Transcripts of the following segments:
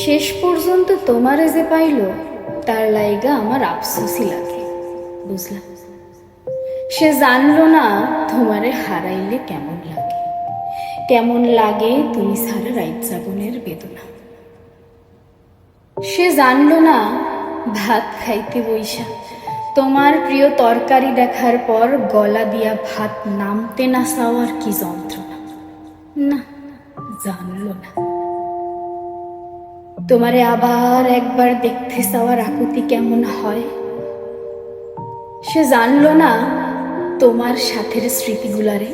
শেষ পর্যন্ত তোমারে যে পাইল তার লাইগা আমার আফসোসই লাগে, বুঝলাম। সে জানলো না তোমারে হারাইলে কেমন লাগে তুমি সারা রাত জাগনের বেদনা। সে জানলো না ভাত খাইতে বইসা তোমার প্রিয় তরকারি দেখার পর গলা দিয়া ভাত নামতে না চাওয়ার কি যন্ত্রণা। না, জানলো না তোমারে আবার একবার দেখতে চাওয়ার আকুতি কেমন হয়। সে জানলো না তোমার সাথের স্মৃতিগুলারে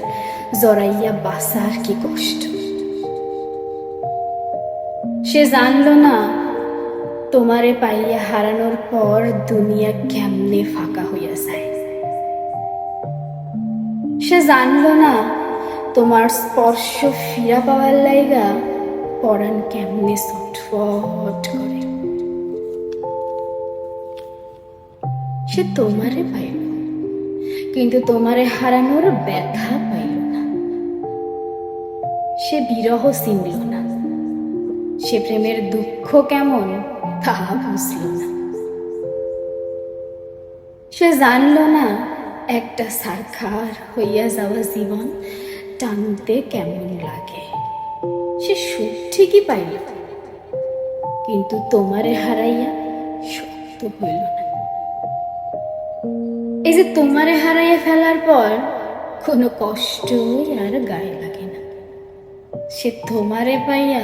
জড়াইয়া বাঁচার কি কষ্ট। সে জানলো না তোমারে পাইয়া হারানোর পর দুনিয়া কেমনে ফাঁকা হইয়া যায়। সে জানলো না তোমার স্পর্শ ফিরা পাওয়ার লাইগা পরাণ কেমনে ছটফট করে। সে তোমারে পাইল কিন্তু তোমারে হারানোর ব্যথা পাইল না। সে বিরহ চিনল না, সে প্রেমের দুঃখ কেমন তা বুঝল না। সে জানল না একটা সারখার হইয়া যাওয়া জীবন টানতে কেমন লাগে। সে সুখ ঠিকই পাইল কিন্তু তোমারে হারাইয়া শক্ত হইল না। এই যে তোমারে হারাইয়া ফেলার পর কোনো কষ্টই আর গায়ে লাগে না। সে তোমারে পাইয়া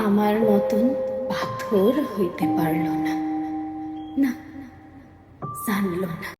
আমার মতন পাথর হইতে পারল না, জানল না।